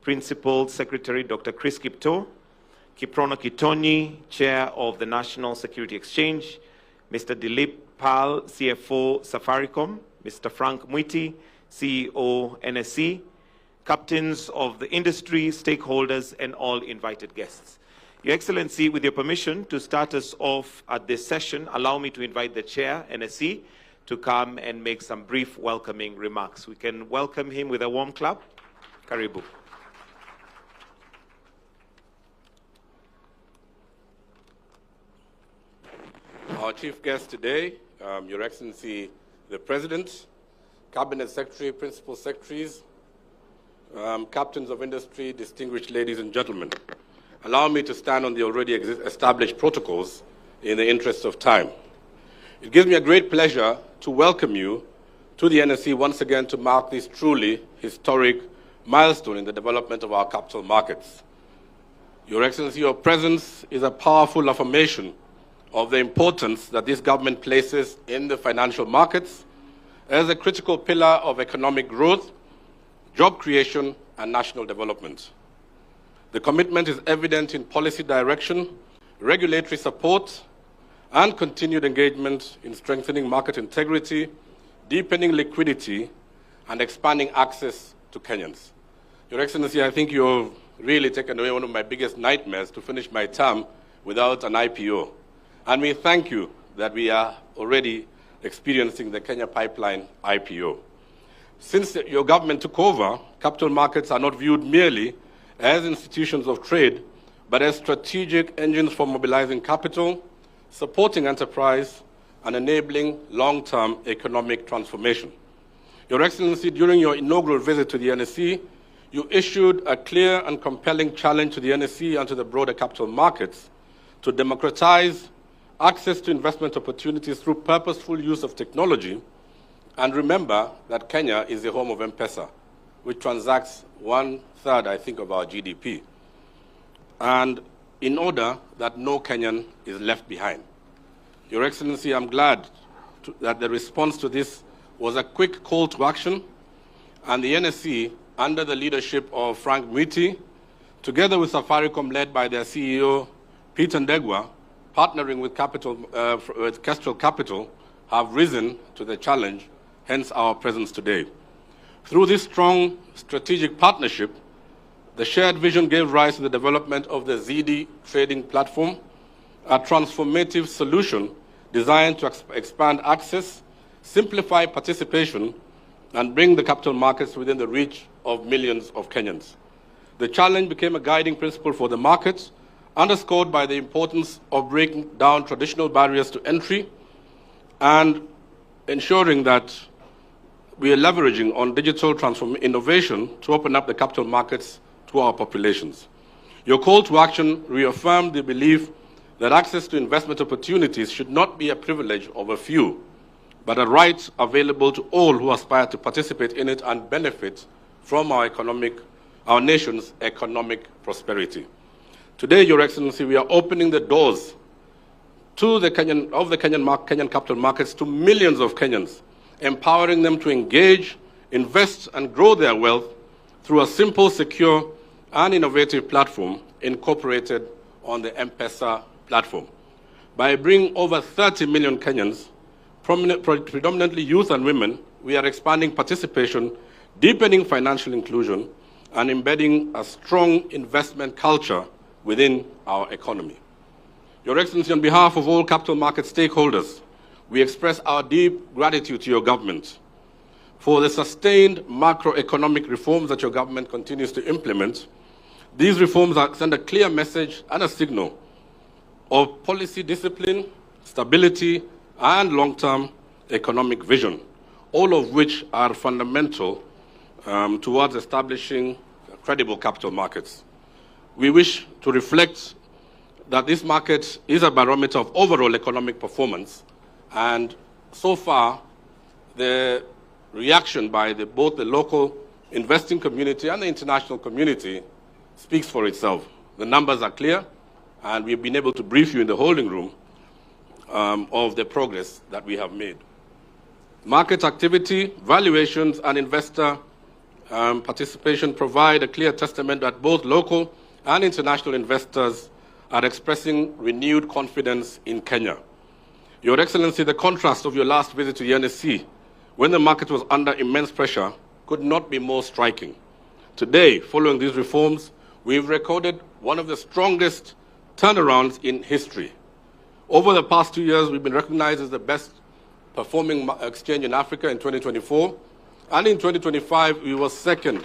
Principal Secretary Dr. Chris Kipto, Kiprono Kitonyi, Chair of the National Security Exchange, Mr. Dilip Pal, CFO Safaricom, Mr. Frank Mwiti, CEO NSC, captains of the industry, stakeholders, and all invited guests. Your Excellency, with your permission to start us off at this session, allow me to invite the Chair, NSC, to come and make some brief welcoming remarks. We can welcome him with a warm clap. Karibu. Our chief guest today, Your Excellency, the President, Cabinet Secretary, Principal Secretaries, captains of industry, distinguished ladies and gentlemen. Allow me to stand on the already established protocols in the interest of time. It gives me a great pleasure to welcome you to the NSC once again to mark this truly historic milestone in the development of our capital markets. Your Excellency, your presence is a powerful affirmation of the importance that this government places in the financial markets as a critical pillar of economic growth, job creation, and national development. The commitment is evident in policy direction, regulatory support, and continued engagement in strengthening market integrity, deepening liquidity, and expanding access to Kenyans. Your Excellency, I think you've really taken away one of my biggest nightmares to finish my term without an IPO. And we thank you that we are already experiencing the Kenya Pipeline IPO. Since your government took over, capital markets are not viewed merely as institutions of trade, but as strategic engines for mobilizing capital, supporting enterprise, and enabling long-term economic transformation. Your Excellency, during your inaugural visit to the NSC, you issued a clear and compelling challenge to the NSC and to the broader capital markets to democratize access to investment opportunities through purposeful use of technology. And remember that Kenya is the home of M-Pesa, which transacts 1/3, I think, of our GDP. And in order that no Kenyan is left behind. Your Excellency, I'm glad that the response to this was a quick call to action, and the NSC, under the leadership of Frank Mwiti, together with Safaricom, led by their CEO, Peter Ndegwa, partnering with Kestrel Capital, have risen to the challenge, hence our presence today. Through this strong strategic partnership, the shared vision gave rise to the development of the Ziidi trading platform, a transformative solution designed to expand access, simplify participation, and bring the capital markets within the reach of millions of Kenyans. The challenge became a guiding principle for the market, underscored by the importance of breaking down traditional barriers to entry and ensuring that we are leveraging on digital innovation to open up the capital markets to our populations. Your call to action reaffirmed the belief that access to investment opportunities should not be a privilege of a few, but a right available to all who aspire to participate in it and benefit from our nation's economic prosperity. Today, Your Excellency, we are opening the doors to the Kenyan capital markets to millions of Kenyans, empowering them to engage, invest, and grow their wealth through a simple, secure, and innovative platform incorporated on the M-Pesa platform. By bringing over 30 million Kenyans, predominantly youth and women, we are expanding participation, deepening financial inclusion, and embedding a strong investment culture within our economy. Your Excellency, on behalf of all capital market stakeholders, we express our deep gratitude to your government for the sustained macroeconomic reforms that your government continues to implement. These reforms send a clear message and a signal of policy discipline, stability, and long-term economic vision, all of which are fundamental towards establishing credible capital markets. We wish to reflect that this market is a barometer of overall economic performance, and so far, the reaction by both the local investing community and the international community speaks for itself. The numbers are clear, and we've been able to brief you in the holding room of the progress that we have made. Market activity, valuations, and investor participation provide a clear testament that both local and international investors are expressing renewed confidence in Kenya. Your Excellency, the contrast of your last visit to the NSC, when the market was under immense pressure, could not be more striking. Today, following these reforms, we've recorded one of the strongest turnarounds in history. Over the past 2 years, we've been recognized as the best performing exchange in Africa in 2024, and in 2025, we were second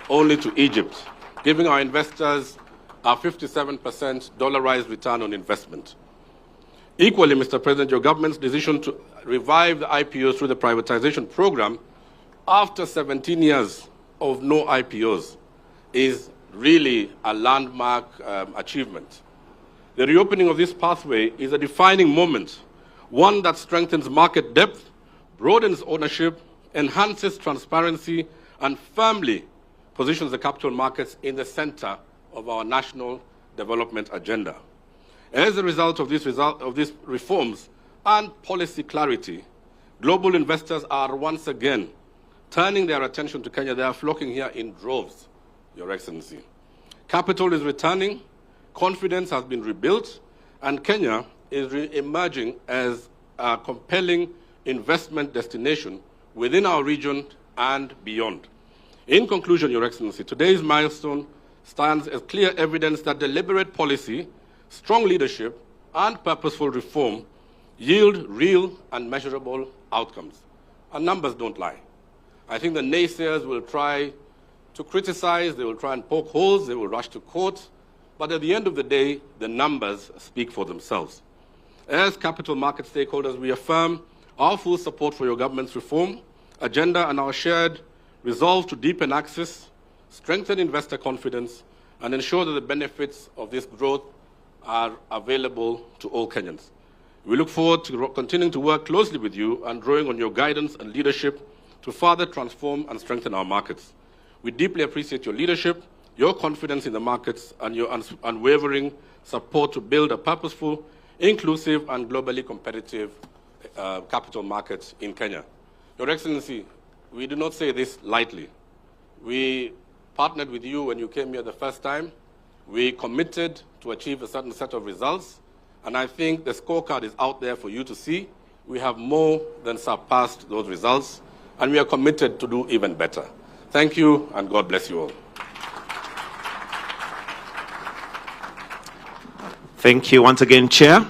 only to Egypt, giving our investors a 57% dollarized return on investment. Equally, Mr. President, your government's decision to revive the IPOs through the privatization program after 17 years of no IPOs is really a landmark achievement. The reopening of this pathway is a defining moment, one that strengthens market depth, broadens ownership, enhances transparency, and firmly positions the capital markets in the center of our national development agenda. As a result of these reforms and policy clarity, global investors are once again turning their attention to Kenya. They are flocking here in droves, Your Excellency. Capital is returning, confidence has been rebuilt, and Kenya is emerging as a compelling investment destination within our region and beyond. In conclusion, Your Excellency, today's milestone stands as clear evidence that deliberate policy, strong leadership, and purposeful reform yield real and measurable outcomes. And numbers don't lie. I think the naysayers will try to criticize, they will try and poke holes, they will rush to court, but at the end of the day, the numbers speak for themselves. As capital market stakeholders, we affirm our full support for your government's reform agenda and our shared resolve to deepen access, strengthen investor confidence, and ensure that the benefits of this growth are available to all Kenyans. We look forward to continuing to work closely with you and drawing on your guidance and leadership to further transform and strengthen our markets. We deeply appreciate your leadership, your confidence in the markets, and your unwavering support to build a purposeful, inclusive, and globally competitive capital markets in Kenya. Your Excellency, we do not say this lightly. We partnered with you when you came here the first time. We committed to achieve a certain set of results, and I think the scorecard is out there for you to see. We have more than surpassed those results, and we are committed to do even better. Thank you, and God bless you all. Thank you once again, Chair.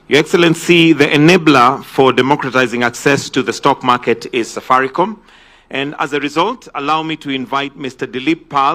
Your Excellency, the enabler for democratizing access to the stock market is Safaricom. And as a result, allow me to invite Mr. Dilip Pal,